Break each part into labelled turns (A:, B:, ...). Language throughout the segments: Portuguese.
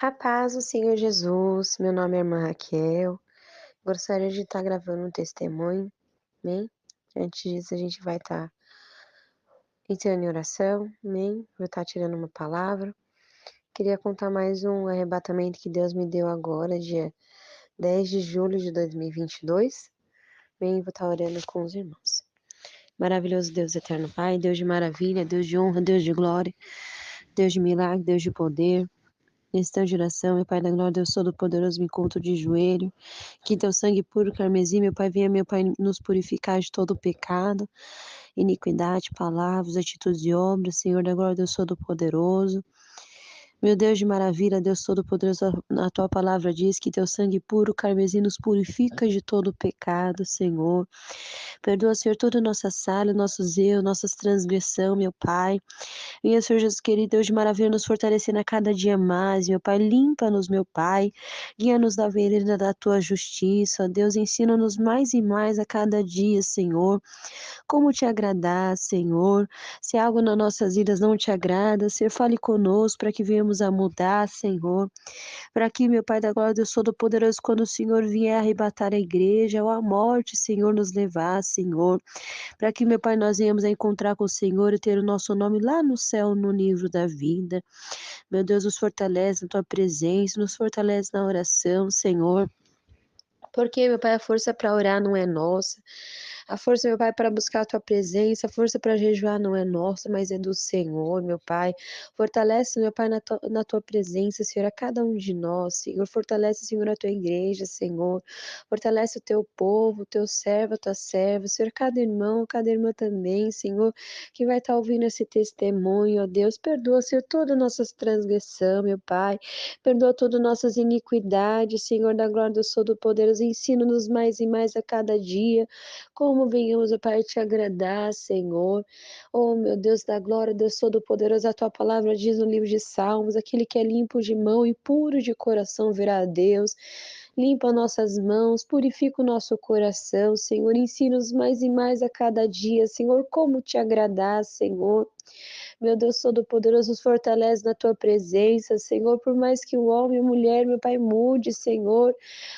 A: A paz do Senhor Jesus, meu nome é irmã Raquel. Gostaria de estar gravando um testemunho, amém? Antes disso, a gente vai estar entrando em oração, amém? Vou estar tirando uma palavra. Queria contar mais um arrebatamento que Deus me deu agora, dia 10 de julho de 2022, amém? Vou estar orando com os irmãos. Maravilhoso Deus eterno Pai, Deus de maravilha, Deus de honra, Deus de glória, Deus de milagre, Deus de poder. Nesse instante de oração, meu Pai da glória, Deus Todo-Poderoso, me encontro de joelho. Que teu sangue puro, carmesim, meu Pai, venha, meu Pai, nos purificar de todo o pecado, iniquidade, palavras, atitudes e obras. Senhor da glória, Deus Todo-Poderoso. Meu Deus de maravilha, Deus Todo-Poderoso, a tua palavra diz que teu sangue puro, carmesim, nos purifica de todo o pecado, Senhor. Perdoa, Senhor, toda a nossa falha, nossos erros, nossas transgressões, meu Pai. Venha, Senhor Jesus querido, Deus de maravilha, nos fortalecendo a cada dia mais, meu Pai. Limpa-nos, meu Pai. Guia-nos na vereda da tua justiça. Deus, ensina-nos mais e mais a cada dia, Senhor. Como te agradar, Senhor. Se algo nas nossas vidas não te agrada, Senhor, fale conosco para que venhamos a mudar, Senhor. Para que, meu Pai da glória, Deus Todo-Poderoso, quando o Senhor vier arrebatar a igreja ou a morte, Senhor, nos levar, Senhor. Para que, meu Pai, nós venhamos a encontrar com o Senhor e ter o nosso nome lá no céu, no livro da vida. Meu Deus, nos fortalece na tua presença, nos fortalece na oração, Senhor. Porque, meu Pai, a força para orar não é nossa. A força, meu Pai, para buscar a tua presença, a força para jejuar não é nossa, mas é do Senhor, meu Pai. Fortalece, meu Pai, na tua presença, Senhor, a cada um de nós, Senhor. Fortalece, Senhor, a tua igreja, Senhor. Fortalece o teu povo, o teu servo, a tua serva, Senhor, cada irmão, cada irmã também, Senhor, que vai estar ouvindo esse testemunho, ó Deus. Perdoa, Senhor, toda a nossa transgressão, meu Pai. Perdoa todas as nossas iniquidades, Senhor da glória do Todo-Poderoso. Ensina-nos mais e mais a cada dia como venhamos, ó Pai, te agradar, Senhor. Oh, meu Deus da glória, Deus Todo-Poderoso, a tua palavra diz no livro de Salmos: aquele que é limpo de mão e puro de coração verá a Deus. Limpa nossas mãos, purifica o nosso coração, Senhor. Ensina-nos mais e mais a cada dia, Senhor, como te agradar, Senhor. Meu Deus Todo-Poderoso, nos fortalece na tua presença, Senhor, por mais que o homem e a mulher, meu Pai, mude, Senhor,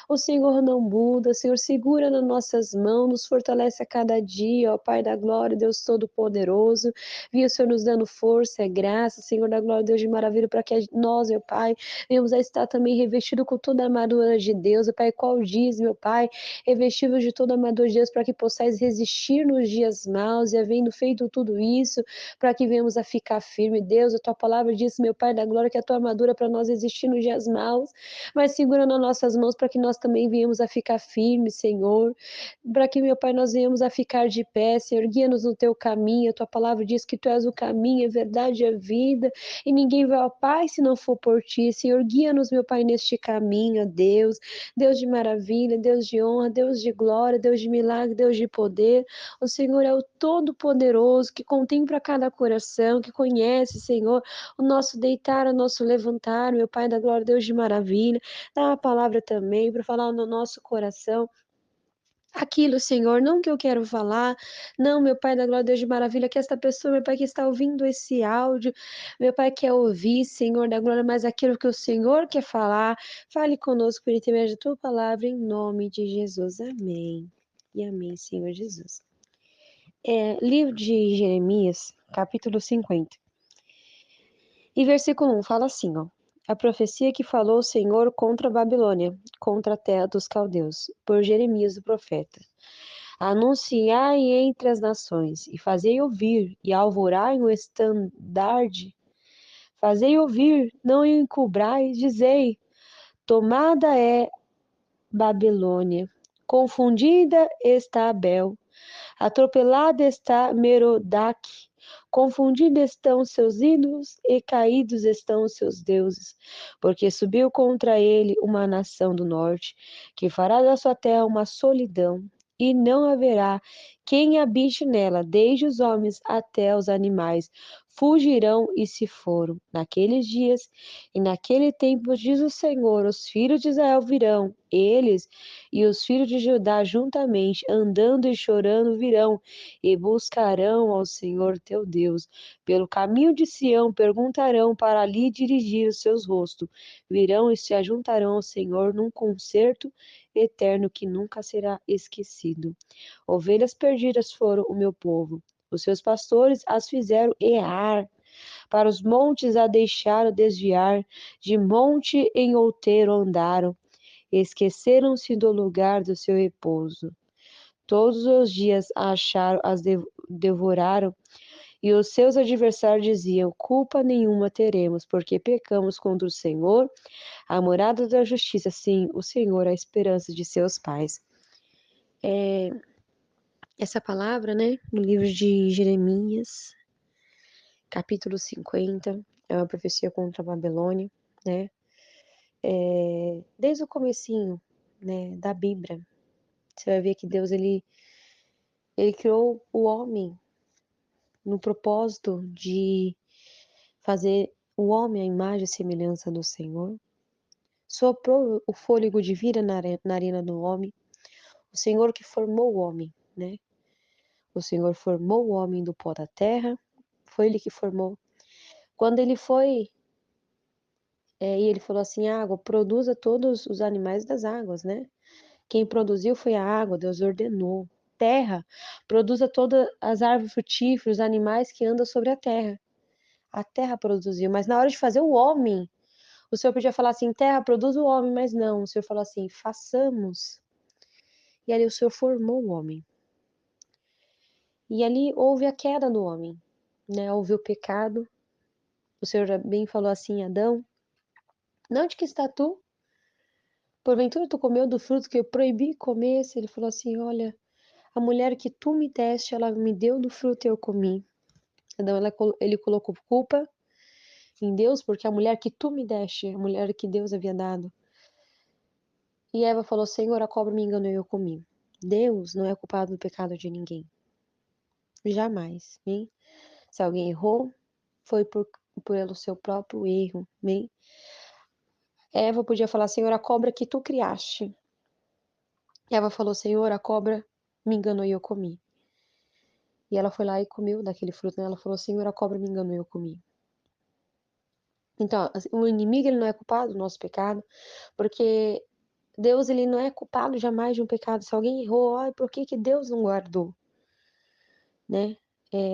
A: o Senhor não muda, Senhor, segura nas nossas mãos, nos fortalece a cada dia, ó Pai da glória, Deus Todo-Poderoso, viu o Senhor nos dando força e graça, Senhor da glória, Deus de maravilha, para que nós, meu Pai, venhamos a estar também revestido com toda a armadura de Deus, ó Pai, qual diz, meu Pai, revestidos de toda a armadura de Deus, para que possais resistir nos dias maus, e havendo feito tudo isso, para que venhamos a ficar firme. Deus, a tua palavra diz, meu Pai da glória, que a tua armadura para nós existir nos dias maus, mas segura nas nossas mãos para que nós também venhamos a ficar firmes, Senhor, para que, meu Pai, nós venhamos a ficar de pé, Senhor, guia-nos no teu caminho. A tua palavra diz que tu és o caminho, a verdade e a vida, e ninguém vai ao Pai se não for por ti, Senhor. Guia-nos, meu Pai, neste caminho, ó Deus, Deus de maravilha, Deus de honra, Deus de glória, Deus de milagre, Deus de poder. O Senhor é o Todo-Poderoso, que contempla cada coração, que conhece, Senhor, o nosso deitar, o nosso levantar, meu Pai da glória, Deus de maravilha. Dá a palavra também para falar no nosso coração. Aquilo, Senhor, não que eu quero falar, não, meu Pai da glória, Deus de maravilha, que esta pessoa, meu Pai, que está ouvindo esse áudio, meu Pai, quer ouvir, Senhor da glória, mas aquilo que o Senhor quer falar, fale conosco por intermédio da tua palavra, em nome de Jesus. Amém. E amém, Senhor Jesus. Livro de Jeremias, capítulo 50. E versículo 1 fala assim, ó. A profecia que falou o Senhor contra a Babilônia, contra a terra dos caldeus, por Jeremias o profeta. Anunciai entre as nações, e fazei ouvir, e alvorai o estandarte. Fazei ouvir, não encobrais, dizei, tomada é Babilônia, confundida está Abel, atropelada está Merodach, confundidos estão seus ídolos e caídos estão os seus deuses, porque subiu contra ele uma nação do norte, que fará da sua terra uma solidão, e não haverá quem habite nela, desde os homens até os animais. fugirão e se foram. Naqueles dias e naquele tempo, diz o Senhor, os filhos de Israel virão, eles e os filhos de Judá juntamente, andando e chorando virão, e buscarão ao Senhor teu Deus. Pelo caminho de Sião perguntarão para ali dirigir os seus rostos. Virão e se ajuntarão ao Senhor num concerto eterno que nunca será esquecido. Ovelhas perdidas foram o meu povo. Os seus pastores as fizeram errar. Para os montes a deixaram desviar. De monte em outeiro andaram. Esqueceram-se do lugar do seu repouso. Todos os dias a acharam, as devoraram. E os seus adversários diziam: culpa nenhuma teremos, porque pecamos contra o Senhor, a morada da justiça. Sim, o Senhor, a esperança de seus pais. Essa palavra, né, no livro de Jeremias, capítulo 50, é uma profecia contra a Babilônia, né? Desde o comecinho, né, da Bíblia, você vai ver que Deus, ele criou o homem no propósito de fazer o homem à imagem e semelhança do Senhor. Soprou o fôlego de vida na narina do homem. O Senhor que formou o homem, né? O Senhor formou o homem do pó da terra. Foi Ele que formou. Quando Ele foi, e Ele falou assim, água, produza todos os animais das águas, né? Quem produziu foi a água, Deus ordenou. Terra, produza todas as árvores frutíferas, os animais que andam sobre a terra. A terra produziu, mas na hora de fazer o homem, o Senhor podia falar assim, terra, produz o homem, mas não. O Senhor falou assim, façamos. E ali o Senhor formou o homem. E ali houve a queda do homem, né? Houve o pecado. O Senhor já bem falou assim, Adão, onde que está tu? Porventura tu comeu do fruto que eu proibi comer? Ele falou assim, olha, a mulher que tu me deste, ela me deu do fruto e eu comi. Adão, ele colocou culpa em Deus, porque a mulher que tu me deste, a mulher que Deus havia dado. E Eva falou, Senhor, a cobra me enganou e eu comi. Deus não é culpado do pecado de ninguém. Jamais, hein? Se alguém errou, foi pelo seu próprio erro, né? Eva podia falar, Senhor, a cobra que tu criaste. Eva falou, Senhor, a cobra me enganou e eu comi. E ela foi lá e comeu daquele fruto, né? Ela falou, Senhor, a cobra me enganou e eu comi. Então, assim, o inimigo, ele não é culpado do nosso pecado, porque Deus, ele não é culpado jamais de um pecado. Se alguém errou, por que Deus não guardou? Né?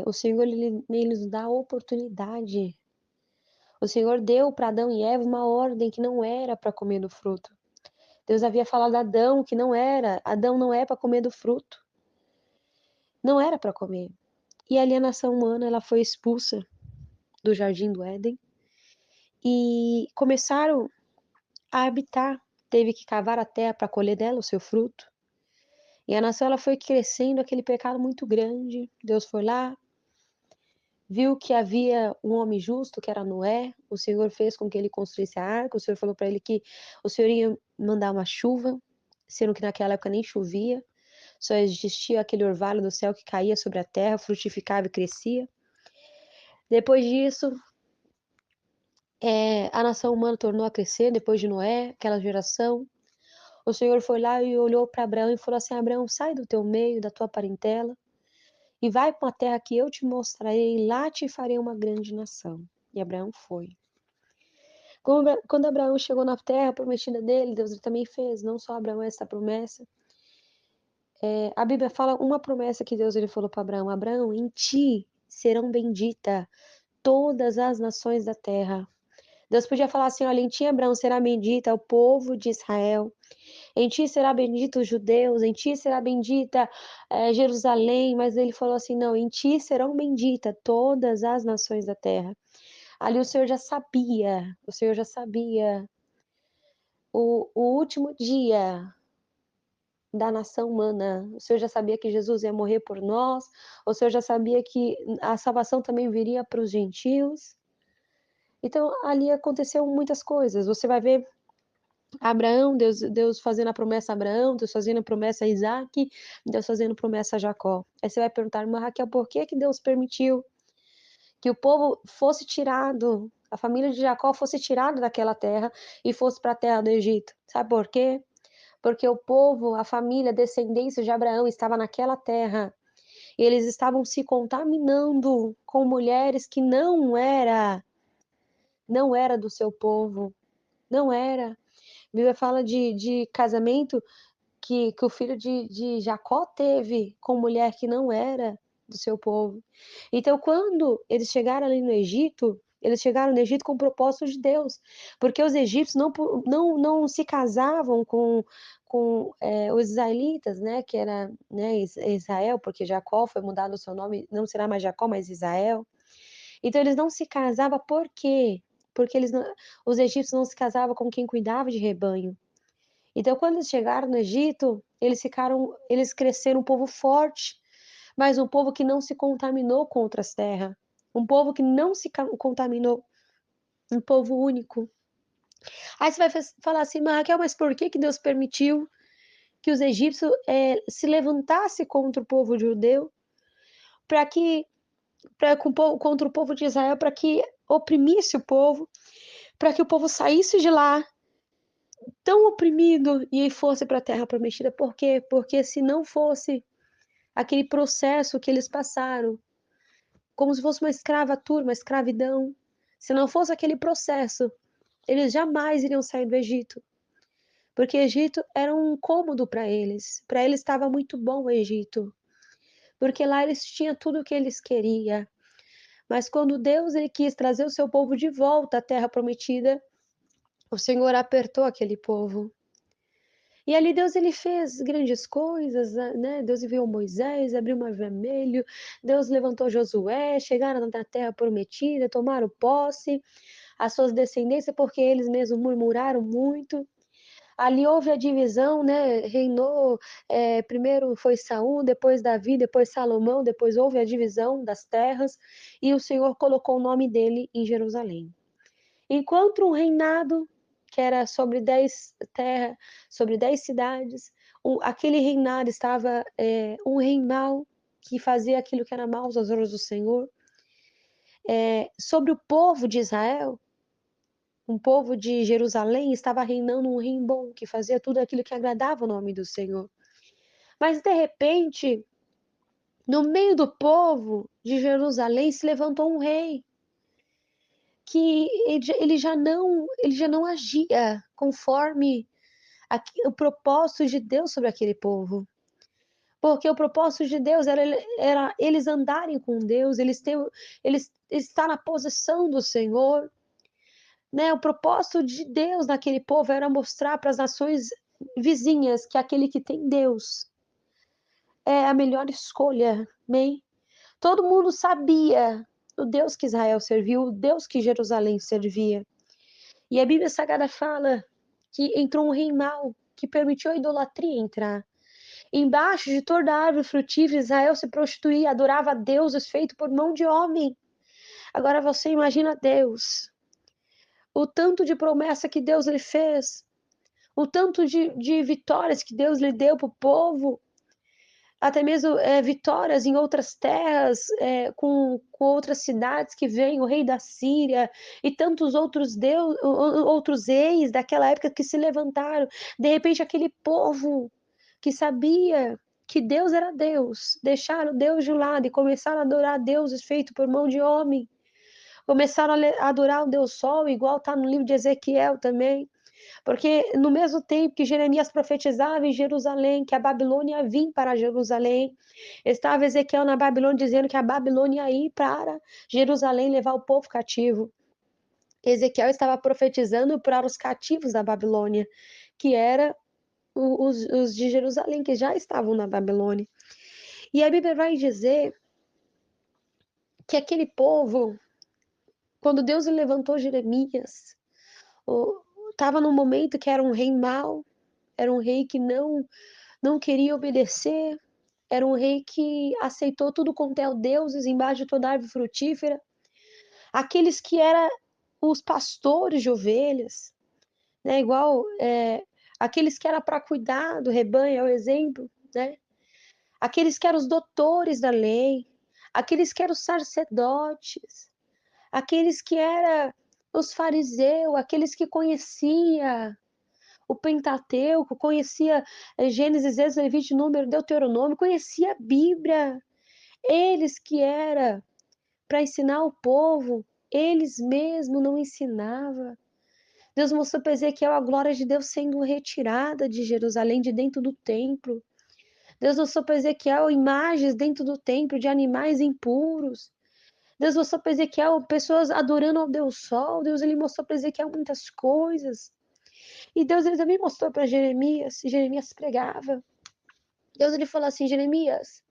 A: O Senhor, ele nos dá a oportunidade. O Senhor deu para Adão e Eva uma ordem que não era para comer do fruto. Deus havia falado a Adão que não era, Adão não é para comer do fruto. Não era para comer. E a alienação humana, ela foi expulsa do jardim do Éden e começaram a habitar. Teve que cavar a terra para colher dela o seu fruto. E a nação, ela foi crescendo aquele pecado muito grande. Deus foi lá, viu que havia um homem justo, que era Noé. O Senhor fez com que ele construísse a arca. O Senhor falou para ele que o Senhor ia mandar uma chuva, sendo que naquela época nem chovia. Só existia aquele orvalho do céu que caía sobre a terra, frutificava e crescia. Depois disso, a nação humana tornou a crescer, depois de Noé, aquela geração. O Senhor foi lá e olhou para Abraão e falou assim, Abraão, sai do teu meio, da tua parentela, e vai para uma terra que eu te mostrarei, e lá te farei uma grande nação. E Abraão foi. Quando Abraão chegou na terra prometida dele, Deus também fez, não só Abraão essa promessa. A Bíblia fala uma promessa que Deus ele falou para Abraão, Abraão, em ti serão benditas todas as nações da terra. Deus podia falar assim, olha, em ti, Abraão, será bendita o povo de Israel. Em ti será bendito os judeus, em ti será bendita Jerusalém, mas ele falou assim, não, em ti serão benditas todas as nações da terra. Ali o Senhor já sabia o último dia da nação humana. O Senhor já sabia que Jesus ia morrer por nós, o Senhor já sabia que a salvação também viria para os gentios. Então, ali aconteceu muitas coisas. Você vai ver Abraão, Deus fazendo a promessa a Abraão, Deus fazendo a promessa a Isaac, Deus fazendo promessa a Jacó. Aí você vai perguntar, mas Raquel, por que Deus permitiu que o povo fosse tirado, a família de Jacó fosse tirada daquela terra e fosse para a terra do Egito. Sabe por quê? Porque o povo, a família, a descendência de Abraão estava naquela terra, e eles estavam se contaminando com mulheres que não era do seu povo, não era. A Bíblia fala de casamento que o filho de Jacó teve com mulher que não era do seu povo. Então, quando eles chegaram ali no Egito, eles chegaram no Egito com o propósito de Deus, porque os egípcios não se casavam com os israelitas, né, que era, né, Israel, porque Jacó foi mudado o seu nome, não será mais Jacó, mas Israel. Então eles não se casavam por quê? Porque os egípcios não se casavam com quem cuidava de rebanho. Então, quando eles chegaram no Egito, eles cresceram um povo forte, mas um povo que não se contaminou com outras terras, um povo que não se contaminou, um povo único. Aí você vai falar assim, mas Raquel, mas por que Deus permitiu que os egípcios se levantassem contra o povo judeu, para que contra o povo de Israel, para que oprimisse o povo, para que o povo saísse de lá tão oprimido e fosse para a terra prometida? Por quê? Porque se não fosse aquele processo que eles passaram, como se fosse uma escravatura, uma escravidão, se não fosse aquele processo, eles jamais iriam sair do Egito, porque o Egito era um cômodo para eles estava muito bom o Egito, porque lá eles tinham tudo o que eles queriam. Mas quando Deus ele quis trazer o seu povo de volta à terra prometida, o Senhor apertou aquele povo. E ali Deus ele fez grandes coisas, né? Deus enviou Moisés, abriu o mar vermelho, Deus levantou Josué, chegaram na terra prometida, tomaram posse, as suas descendências, porque eles mesmos murmuraram muito. Ali houve a divisão, né? Reinou, primeiro foi Saul, depois Davi, depois Salomão, depois houve a divisão das terras, e o Senhor colocou o nome dele em Jerusalém. Enquanto um reinado que era sobre 10 terras, sobre 10 cidades, aquele reinado estava um rei mau, que fazia aquilo que era mal aos olhos do Senhor. Sobre o povo de Israel, um povo de Jerusalém, estava reinando um rei bom, que fazia tudo aquilo que agradava o nome do Senhor. Mas, de repente, no meio do povo de Jerusalém se levantou um rei, que ele já não agia conforme o propósito de Deus sobre aquele povo. Porque o propósito de Deus era eles andarem com Deus, eles estar na posição do Senhor, né? O propósito de Deus naquele povo era mostrar para as nações vizinhas que aquele que tem Deus é a melhor escolha, amém? Todo mundo sabia o Deus que Israel serviu, o Deus que Jerusalém servia. E a Bíblia Sagrada fala que entrou um rei mau, que permitiu a idolatria entrar. Embaixo de toda a árvore frutífera, Israel se prostituía, adorava deuses feitos por mão de homem. Agora você imagina Deus, o tanto de promessa que Deus lhe fez, o tanto de vitórias que Deus lhe deu para o povo, até mesmo vitórias em outras terras, com outras cidades que vem o rei da Síria e tantos outros reis daquela época que se levantaram. De repente, aquele povo que sabia que Deus era Deus, deixaram Deus de lado e começaram a adorar deuses feitos por mão de homem. Começaram a adorar o Deus Sol, igual está no livro de Ezequiel também. Porque no mesmo tempo que Jeremias profetizava em Jerusalém, que a Babilônia ia vir para Jerusalém, estava Ezequiel na Babilônia dizendo que a Babilônia ia ir para Jerusalém levar o povo cativo. Ezequiel estava profetizando para os cativos da Babilônia, que era os de Jerusalém, que já estavam na Babilônia. E a Bíblia vai dizer que aquele povo, quando Deus levantou Jeremias, estava num momento que era um rei mau, era um rei que não queria obedecer, era um rei que aceitou tudo quanto é deuses embaixo de toda árvore frutífera. Aqueles que eram os pastores de ovelhas, né? Igual aqueles que eram para cuidar do rebanho, é o exemplo, né? Aqueles que eram os doutores da lei, aqueles que eram os sacerdotes, aqueles que era os fariseus, aqueles que conhecia o Pentateuco, conhecia Gênesis, Êxodo, Levítico, Número, Deuteronômio, conhecia a Bíblia. Eles que era para ensinar o povo, eles mesmos não ensinavam. Deus mostrou para Ezequiel a glória de Deus sendo retirada de Jerusalém, de dentro do templo. Deus mostrou para Ezequiel imagens dentro do templo de animais impuros. Deus mostrou para Ezequiel pessoas adorando ao Deus Sol. Deus ele mostrou para Ezequiel muitas coisas. E Deus ele também mostrou para Jeremias. E Jeremias pregava. Deus ele falou assim, Jeremias,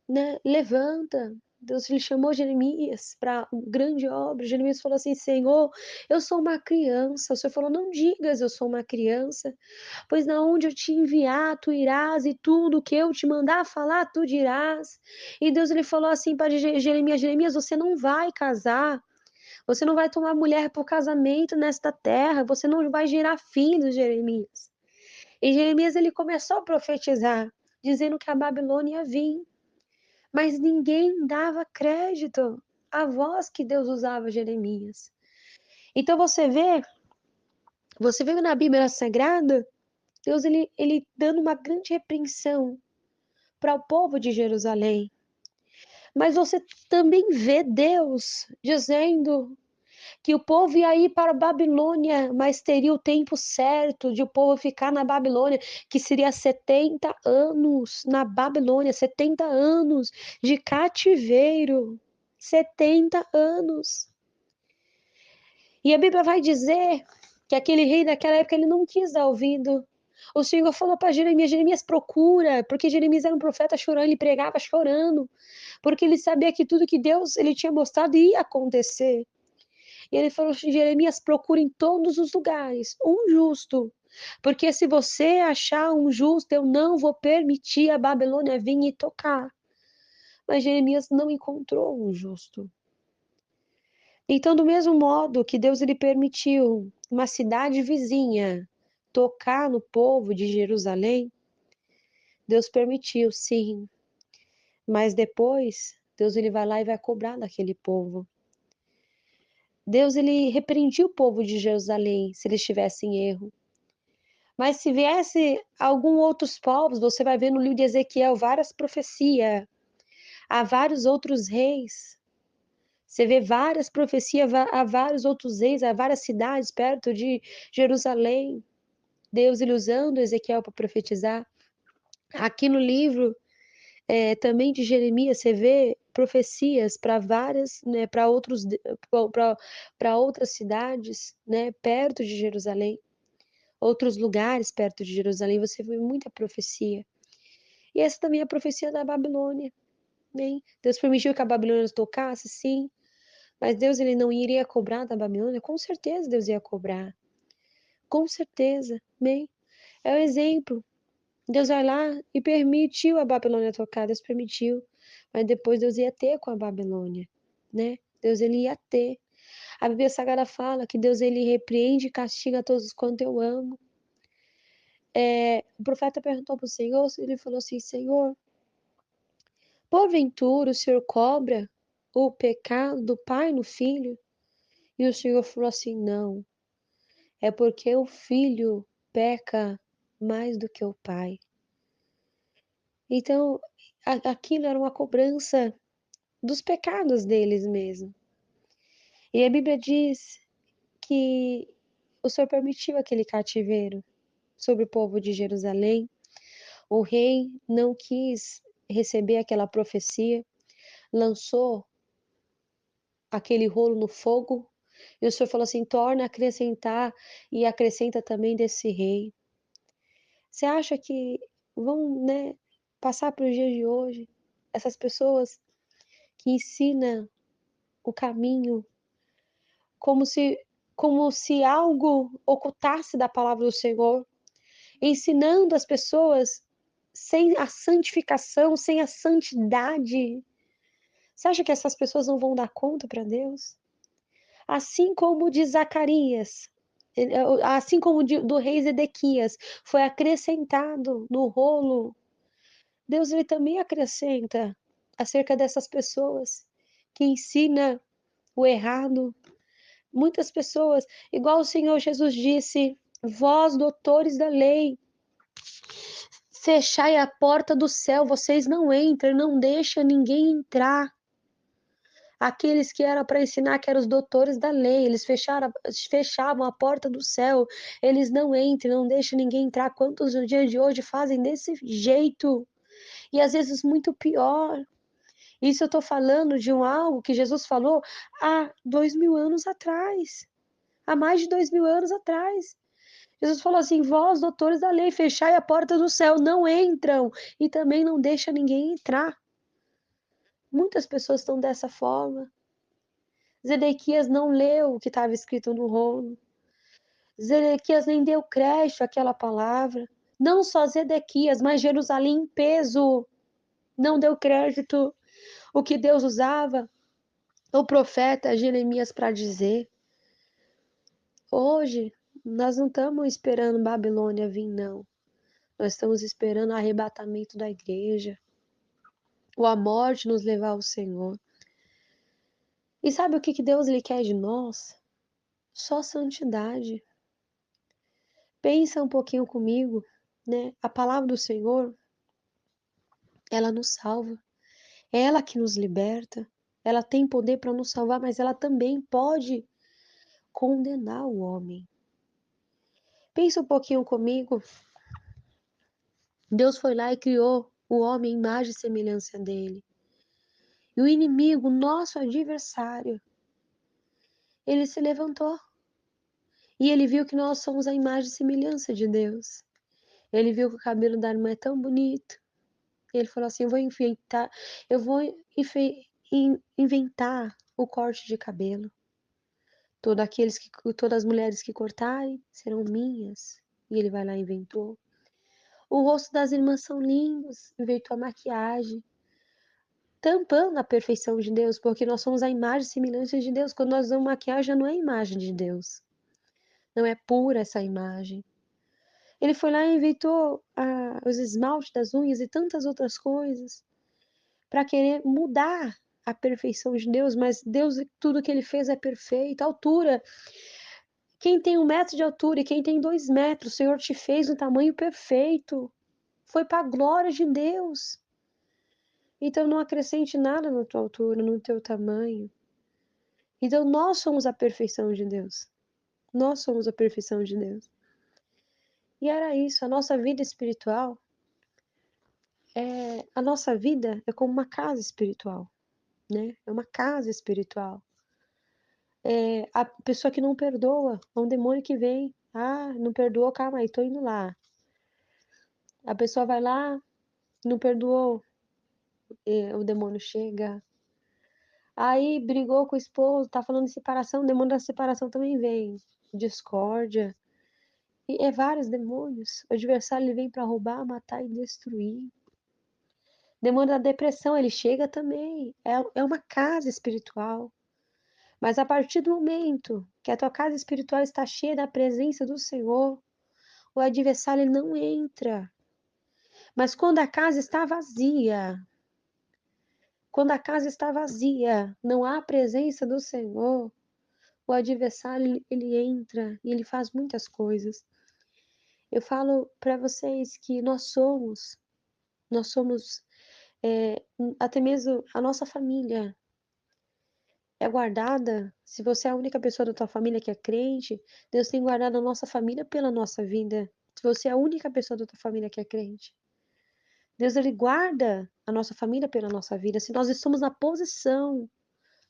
A: né, levanta. Deus ele chamou Jeremias para uma grande obra. Jeremias falou assim, Senhor, eu sou uma criança. O Senhor falou, não digas eu sou uma criança, pois na onde eu te enviar, tu irás, e tudo que eu te mandar falar, tu dirás. E Deus ele falou assim para Jeremias, Jeremias, você não vai casar, você não vai tomar mulher por casamento nesta terra, você não vai gerar filhos, Jeremias. E Jeremias ele começou a profetizar, dizendo que a Babilônia ia vir, mas ninguém dava crédito à voz que Deus usava Jeremias. Então você vê na Bíblia Sagrada, Deus ele dando uma grande repreensão para o povo de Jerusalém. Mas você também vê Deus dizendo que o povo ia ir para a Babilônia, mas teria o tempo certo de o povo ficar na Babilônia, que seria 70 anos na Babilônia, 70 anos de cativeiro. 70 anos. E a Bíblia vai dizer que aquele rei daquela época ele não quis dar ouvido. O Senhor falou para Jeremias, Jeremias procura, porque Jeremias era um profeta chorando, ele pregava chorando, porque ele sabia que tudo que Deus ele tinha mostrado ia acontecer. E ele falou, Jeremias, procura em todos os lugares um justo, porque se você achar um justo, eu não vou permitir a Babilônia vir e tocar. Mas Jeremias não encontrou um justo. Então, do mesmo modo que Deus ele permitiu uma cidade vizinha tocar no povo de Jerusalém, Deus permitiu, sim. Mas depois, Deus ele vai lá e vai cobrar daquele povo. Deus ele repreendia o povo de Jerusalém se eles tivessem erro. Mas se viesse algum outros povos, você vai ver no livro de Ezequiel várias profecias. Há vários outros reis. Você vê várias profecias, há vários outros reis, há várias cidades perto de Jerusalém. Deus ele usando Ezequiel para profetizar. Aqui no livro também de Jeremias, você vê profecias para várias, né, para outras cidades, né, perto de Jerusalém, outros lugares perto de Jerusalém, você vê muita profecia. E essa também é a profecia da Babilônia. Bem, Deus permitiu que a Babilônia tocasse, sim, mas Deus ele não iria cobrar da Babilônia? Com certeza Deus ia cobrar. Com certeza, bem, é o exemplo. Deus vai lá e permitiu a Babilônia tocar, Deus permitiu, mas depois Deus ia ter com a Babilônia, né? Deus ele ia ter. A Bíblia Sagrada fala que Deus ele repreende e castiga todos quanto eu amo. O profeta perguntou para o Senhor, ele falou assim, Senhor, porventura o Senhor cobra o pecado do pai no filho? E o Senhor falou assim, não, é porque o filho peca mais do que o pai. Então, aquilo era uma cobrança dos pecados deles mesmo. E a Bíblia diz que o Senhor permitiu aquele cativeiro sobre o povo de Jerusalém. O rei não quis receber aquela profecia, lançou aquele rolo no fogo, e o Senhor falou assim: torna a acrescentar e acrescenta também desse rei. Você acha que vão, né, passar para os dias de hoje essas pessoas que ensinam o caminho como se algo ocultasse da palavra do Senhor, ensinando as pessoas sem a santificação, sem a santidade. Você acha que essas pessoas não vão dar conta para Deus? Assim como de Zacarias, assim como do rei Zedequias, foi acrescentado no rolo, Deus ele também acrescenta acerca dessas pessoas que ensina o errado. Muitas pessoas, igual o Senhor Jesus disse: vós, doutores da lei, fechai a porta do céu, vocês não entram, não deixa ninguém entrar. Aqueles que eram para ensinar, que eram os doutores da lei, eles fechavam a porta do céu, eles não entram, não deixam ninguém entrar. Quantos no dia de hoje fazem desse jeito? E às vezes muito pior. Isso eu estou falando de algo que Jesus falou há 2000 anos atrás. Há mais de 2000 anos atrás. Jesus falou assim: vós, doutores da lei, fechai a porta do céu, não entram e também não deixa ninguém entrar. Muitas pessoas estão dessa forma. Zedequias não leu o que estava escrito no rolo. Zedequias nem deu crédito àquela palavra. Não só Zedequias, mas Jerusalém em peso não deu crédito o que Deus usava o profeta Jeremias para dizer. Hoje, nós não estamos esperando Babilônia vir, não. Nós estamos esperando o arrebatamento da igreja, ou a morte nos levar ao Senhor. E sabe o que Deus ele quer de nós? Só santidade. Pensa um pouquinho comigo, né? A palavra do Senhor, ela nos salva. É ela que nos liberta. Ela tem poder para nos salvar, mas ela também pode condenar o homem. Pensa um pouquinho comigo. Deus foi lá e criou o homem à imagem e semelhança dele. E o inimigo, nosso adversário, ele se levantou. E ele viu que nós somos a imagem e semelhança de Deus. Ele viu que o cabelo da irmã é tão bonito. Ele falou assim: eu vou inventar o corte de cabelo. Todas as mulheres que cortarem serão minhas. E ele vai lá e inventou. O rosto das irmãs são lindos, inventou a maquiagem, tampando a perfeição de Deus, porque nós somos a imagem e semelhança de Deus. Quando nós usamos maquiagem, já não é a imagem de Deus. Não é pura essa imagem. Ele foi lá e inventou os esmaltes das unhas e tantas outras coisas para querer mudar a perfeição de Deus, mas Deus, tudo que ele fez é perfeito. A altura, quem tem 1 metro de altura e quem tem 2 metros, o Senhor te fez no tamanho perfeito. Foi para a glória de Deus. Então não acrescente nada na tua altura, no teu tamanho. Então nós somos a perfeição de Deus. Nós somos a perfeição de Deus. E era isso, a nossa vida espiritual, a nossa vida é como uma casa espiritual, né? É uma casa espiritual. A pessoa que não perdoa, é um demônio que vem. Ah, não perdoou, calma aí, tô indo lá. A pessoa vai lá, não perdoou, o demônio chega. Aí brigou com o esposo, tá falando de separação, o demônio da separação também vem. Discórdia. E é vários demônios. O adversário ele vem para roubar, matar e destruir. Demônio da depressão, ele chega também. É uma casa espiritual. Mas a partir do momento que a tua casa espiritual está cheia da presença do Senhor, o adversário ele não entra. Mas quando a casa está vazia, não há presença do Senhor, o adversário ele entra e ele faz muitas coisas. Eu falo para vocês que nós somos até mesmo a nossa família é guardada. Se você é a única pessoa da tua família que é crente, Deus tem guardado a nossa família pela nossa vida. Se você é a única pessoa da tua família que é crente, Deus ele guarda a nossa família pela nossa vida. Se nós estamos na posição,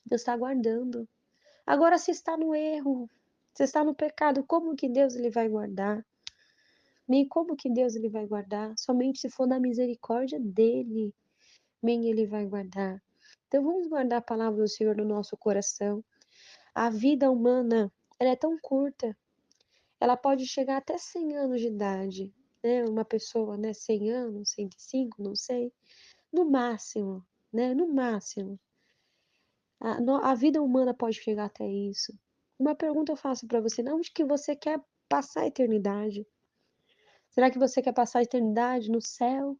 A: Deus está guardando. Agora, se está no erro, se está no pecado, como que Deus ele vai guardar? Nem como que Deus ele vai guardar? Somente se for na misericórdia dele, nem ele vai guardar. Então vamos guardar a palavra do Senhor no nosso coração. A vida humana, ela é tão curta. Ela pode chegar até 100 anos de idade, né? Uma pessoa, né, 100 anos, 105, não sei, no máximo, né? No máximo. A vida humana pode chegar até isso. Uma pergunta eu faço para você, onde que você quer passar a eternidade? Será que você quer passar a eternidade no céu,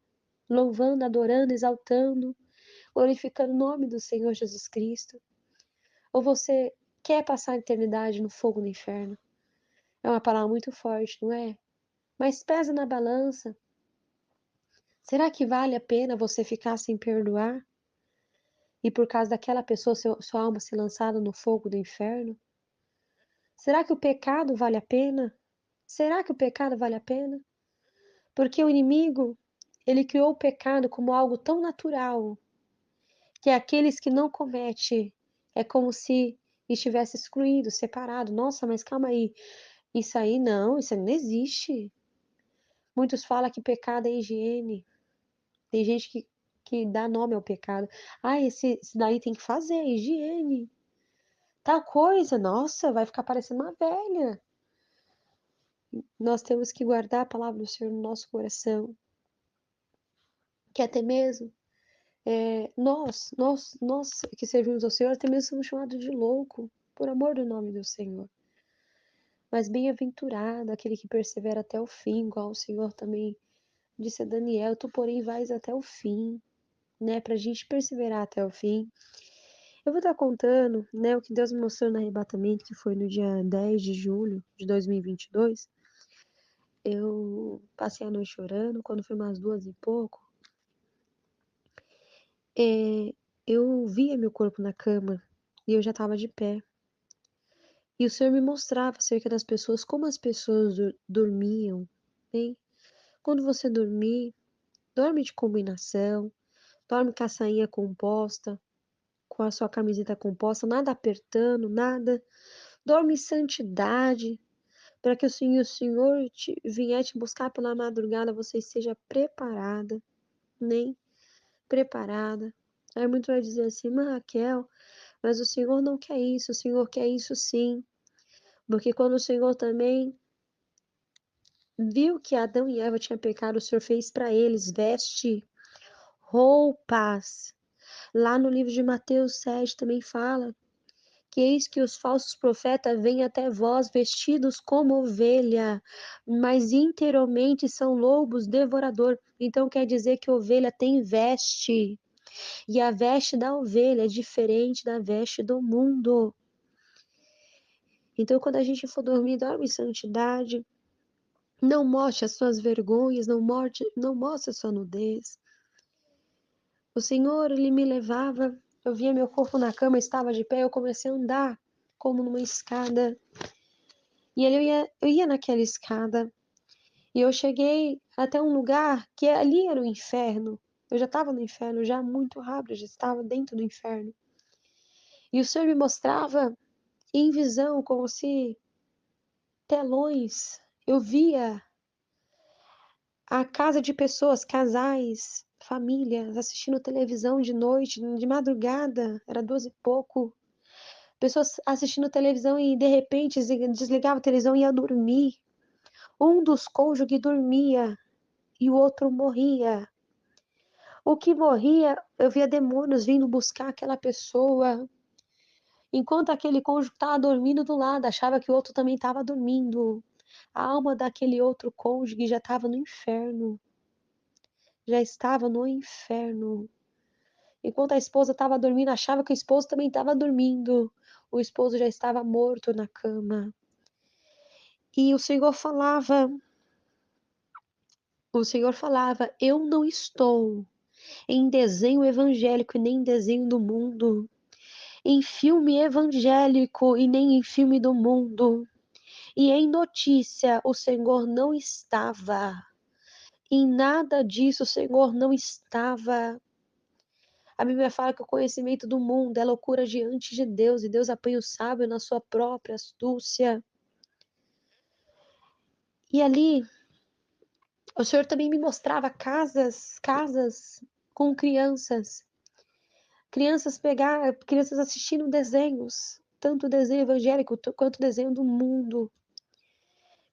A: louvando, adorando, exaltando, glorificando o nome do Senhor Jesus Cristo? Ou você quer passar a eternidade no fogo do inferno? É uma palavra muito forte, não é? Mas pesa na balança. Será que vale a pena você ficar sem perdoar? E por causa daquela pessoa, sua alma ser lançada no fogo do inferno? Será que o pecado vale a pena? Será que o pecado vale a pena? Porque o inimigo, ele criou o pecado como algo tão natural, que aqueles que não comete, é como se estivesse excluído, separado. Nossa, mas calma aí, isso aí não existe. Muitos falam que pecado é higiene. Tem gente que dá nome ao pecado. Ah, esse daí tem que fazer, higiene. Tal coisa, nossa, vai ficar parecendo uma velha. Nós temos que guardar a palavra do Senhor no nosso coração. Que até mesmo nós que servimos ao Senhor, até mesmo somos chamados de louco, por amor do nome do Senhor. Mas bem-aventurado aquele que persevera até o fim, igual o Senhor também disse a Daniel, tu porém vais até o fim, né, pra gente perseverar até o fim. Eu vou estar contando, né, o que Deus me mostrou no arrebatamento, que foi no dia 10 de julho de 2022. Eu passei a noite chorando, quando foi umas 2 e pouco, eu via meu corpo na cama e eu já estava de pé. E o Senhor me mostrava acerca das pessoas, como as pessoas dormiam, bem. Quando você dormir, dorme de combinação, dorme com a sainha composta, com a sua camiseta composta, nada apertando, nada. Dorme em santidade, para que o Senhor vier te buscar pela madrugada, você esteja preparada, nem preparada. Aí muito vai dizer assim, mas Raquel, mas o Senhor não quer isso, o Senhor quer isso sim. Porque quando o Senhor também viu que Adão e Eva tinham pecado, o Senhor fez para eles veste, roupas. Lá no livro de Mateus 7 também fala que eis que os falsos profetas vêm até vós vestidos como ovelha, mas interiormente são lobos devorador. Então quer dizer que ovelha tem veste, e a veste da ovelha é diferente da veste do mundo. Então quando a gente for dormir, dorme em santidade, não mostre as suas vergonhas, não mostre a sua nudez. O Senhor, Ele me levava, eu via meu corpo na cama, eu estava de pé, eu comecei a andar como numa escada. E eu ia naquela escada, e eu cheguei até um lugar que ali era o inferno. Eu já estava no inferno, já muito rápido, eu já estava dentro do inferno. E o Senhor me mostrava em visão, como se telões, eu via a casa de pessoas, casais, famílias, assistindo televisão de noite, de madrugada, era 2 e pouco. Pessoas assistindo televisão e de repente desligava a televisão e ia dormir. Um dos cônjuges dormia e o outro morria. O que morria, eu via demônios vindo buscar aquela pessoa. Enquanto aquele cônjuge estava dormindo do lado, achava que o outro também estava dormindo. A alma daquele outro cônjuge já estava no inferno. Já estava no inferno. Enquanto a esposa estava dormindo, achava que o esposo também estava dormindo. O esposo já estava morto na cama. E o Senhor falava, eu não estou em desenho evangélico e nem em desenho do mundo, em filme evangélico e nem em filme do mundo. E em notícia o Senhor não estava. Em nada disso o Senhor não estava. A Bíblia fala que o conhecimento do mundo é loucura diante de Deus, e Deus apanha o sábio na sua própria astúcia. E ali, o Senhor também me mostrava casas com crianças assistindo desenhos, tanto desenho evangélico quanto desenho do mundo.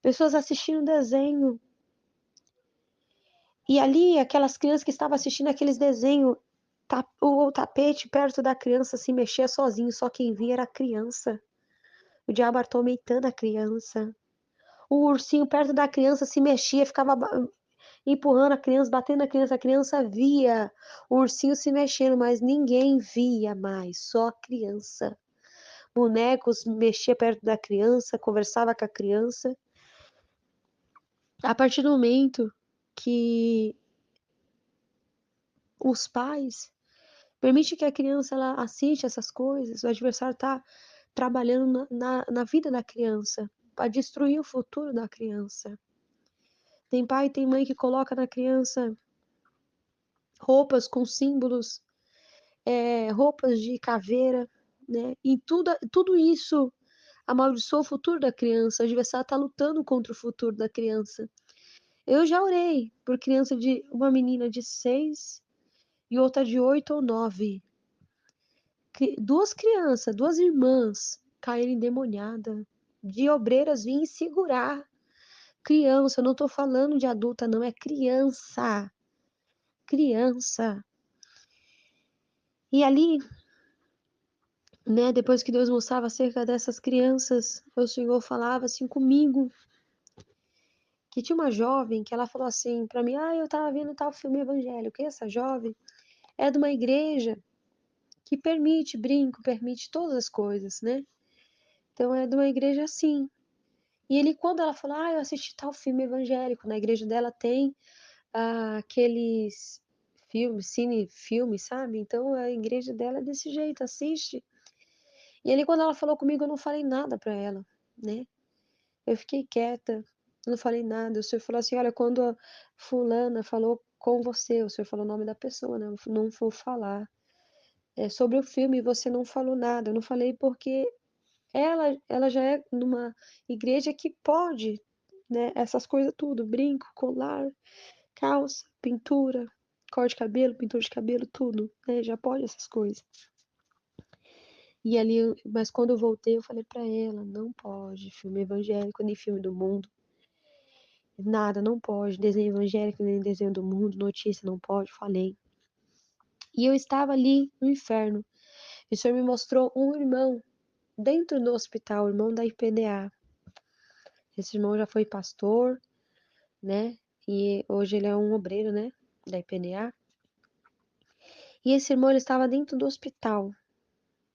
A: Pessoas assistindo desenho. E ali, aquelas crianças que estavam assistindo aqueles desenhos, o tapete perto da criança se mexia sozinho, só quem via era a criança. O diabo atormentando a criança. O ursinho perto da criança se mexia, ficava empurrando a criança, batendo a criança via o ursinho se mexendo, mas ninguém via mais, só a criança. bonecos, mexia perto da criança, conversava com a criança. A partir do momento que os pais permitem que a criança ela assiste essas coisas, o adversário está trabalhando na vida da criança, para destruir o futuro da criança. Tem pai e tem mãe que coloca na criança roupas com símbolos, roupas de caveira, né? E tudo isso amaldiçoa o futuro da criança. O adversário está lutando contra o futuro da criança. Eu já orei por criança de uma menina de 6 e outra de 8 ou 9. Duas crianças, duas irmãs caíram endemoniadas, de obreiras virem segurar criança. Eu não tô falando de adulta, não, é criança. Criança. E ali, né, depois que Deus mostrava acerca dessas crianças, o Senhor falava assim comigo, que tinha uma jovem que ela falou assim pra mim, eu tava vendo tal filme evangélico, e essa jovem é de uma igreja que permite brinco, permite todas as coisas, né? Então é de uma igreja assim. E ele, quando ela falou, eu assisti tal filme evangélico, na igreja dela tem aqueles filmes, cine-filmes, sabe? Então a igreja dela é desse jeito, assiste. E ali, quando ela falou comigo, eu não falei nada pra ela, né? Eu fiquei quieta, não falei nada. O senhor falou assim: olha, quando a fulana falou com você, o senhor falou o nome da pessoa, né? Eu não vou falar. Sobre o filme, você não falou nada. Eu não falei porque ela já é numa igreja que pode, né? Essas coisas tudo: brinco, colar, calça, pintura, corte de cabelo, pintura de cabelo, tudo, né? Já pode essas coisas. E ali, mas quando eu voltei, eu falei pra ela, não pode, filme evangélico, nem filme do mundo, nada, não pode, desenho evangélico, nem desenho do mundo, notícia, não pode, falei. E eu estava ali no inferno, e o Senhor me mostrou um irmão, dentro do hospital, irmão da IPDA. Esse irmão já foi pastor, né, e hoje ele é um obreiro, né, da IPDA. E esse irmão, ele estava dentro do hospital,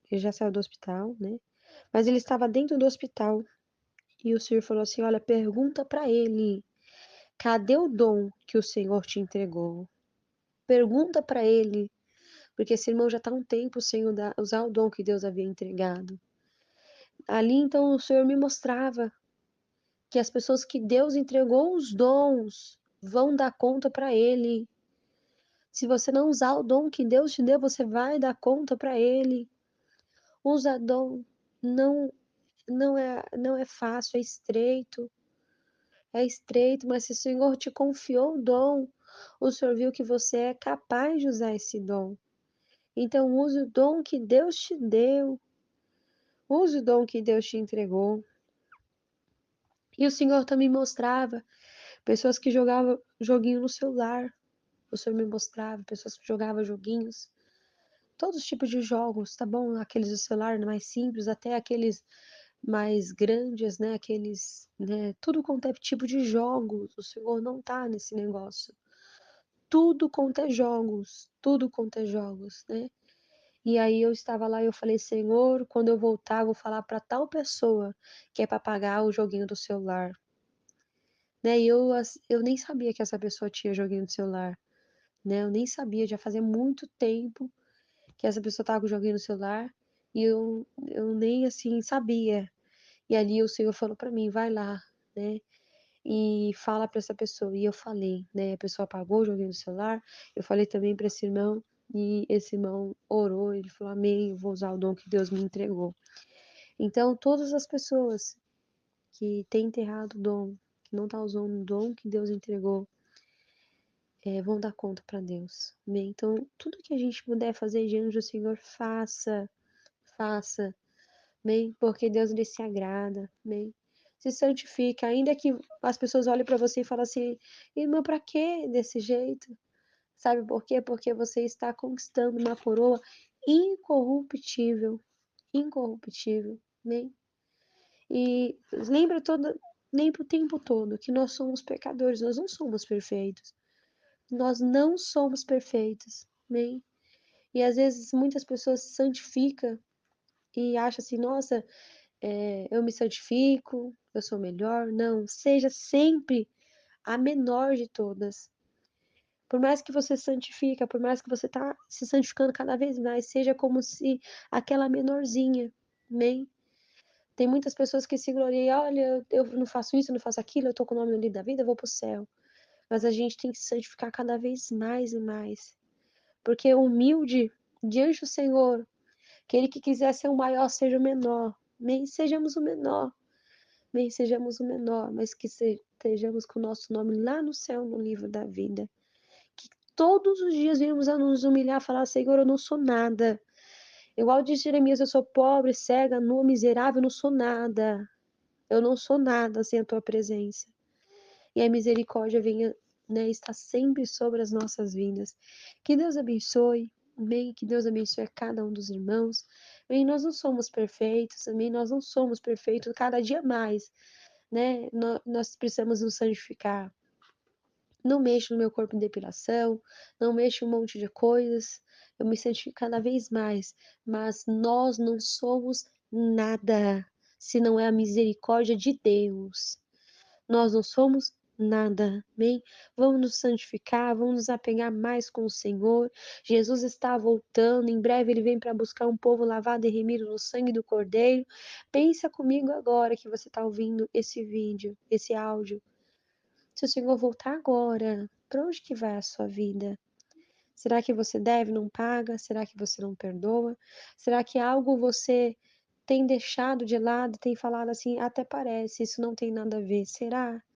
A: ele já saiu do hospital, né, mas ele estava dentro do hospital. E o Senhor falou assim: olha, pergunta para ele, cadê o dom que o Senhor te entregou? Pergunta para ele, porque esse irmão já está há um tempo sem usar o dom que Deus havia entregado. Ali então o Senhor me mostrava que as pessoas que Deus entregou os dons vão dar conta para ele. Se você não usar o dom que Deus te deu, você vai dar conta para ele. Usar dom não não é fácil, é estreito, mas se o Senhor te confiou o dom, o Senhor viu que você é capaz de usar esse dom. Então use o dom que Deus te deu, use o dom que Deus te entregou. E o Senhor também mostrava pessoas que jogavam joguinho no celular. O Senhor me mostrava pessoas que jogavam joguinhos, todos os tipos de jogos, tá bom? Aqueles do celular mais simples, até aqueles mais grandes, né? Aqueles, né? Tudo quanto é tipo de jogos. O Senhor não tá nesse negócio. Tudo quanto é jogos, tudo quanto é jogos, né? E aí eu estava lá e eu falei, Senhor, quando eu voltar, eu vou falar para tal pessoa que é para pagar o joguinho do celular, né? E eu nem sabia que essa pessoa tinha joguinho do celular, né? Eu nem sabia, já fazia muito tempo que essa pessoa tava com o joguinho no celular e eu nem assim sabia. E ali o Senhor falou para mim, vai lá, né? E fala para essa pessoa. E eu falei, né? A pessoa apagou o joguinho do celular. Eu falei também para esse irmão e esse irmão orou. Ele falou: Amém. Eu vou usar o dom que Deus me entregou. Então, todas as pessoas que têm enterrado o dom, que não estão usando o dom que Deus entregou, vão dar conta para Deus. Amém? Então, tudo que a gente puder fazer diante do Senhor, faça, faça. Amém? Porque Deus lhe se agrada. Amém? Se santifica, ainda que as pessoas olhem para você e falem assim, irmã, para que desse jeito? Sabe por quê? Porque você está conquistando uma coroa incorruptível, incorruptível, amém? E lembra o tempo todo que nós somos pecadores, nós não somos perfeitos. Nós não somos perfeitos, amém? E às vezes muitas pessoas se santificam e acha assim: "Nossa, eu me santifico, eu sou melhor". Não, seja sempre a menor de todas. Por mais que você santifica, por mais que você tá se santificando cada vez mais, seja como se aquela menorzinha, amém. Tem muitas pessoas que se gloriam: "Olha, eu não faço isso, eu não faço aquilo, eu tô com o nome no livro da vida, eu vou para o céu". Mas a gente tem que se santificar cada vez mais e mais, porque humilde diante do Senhor, aquele que quiser ser o maior seja o menor, amém. Sejamos o menor, amém, sejamos o menor, mas que estejamos com o nosso nome lá no céu, no livro da vida. Que todos os dias venhamos a nos humilhar, falar: "Senhor, eu não sou nada". Igual disse Jeremias: "Eu sou pobre, cega, nua, miserável, eu não sou nada. Eu não sou nada sem a tua presença". E a misericórdia venha, né, estar sempre sobre as nossas vidas. Que Deus abençoe, amém, que Deus abençoe a cada um dos irmãos. Amém, nós não somos perfeitos, amém, nós não somos perfeitos, cada dia mais, né, nós precisamos nos santificar. Não mexo no meu corpo em depilação, não mexo em um monte de coisas, eu me santifico cada vez mais, mas nós não somos nada, se não é a misericórdia de Deus. Nós não somos nada, amém? Vamos nos santificar, vamos nos apegar mais com o Senhor. Jesus está voltando, em breve ele vem para buscar um povo lavado e remido no sangue do Cordeiro. Pensa comigo agora que você está ouvindo esse vídeo, esse áudio. Se o Senhor voltar agora, para onde que vai a sua vida? Será que você deve, não paga? Será que você não perdoa? Será que algo você tem deixado de lado, tem falado assim, até parece, isso não tem nada a ver, será?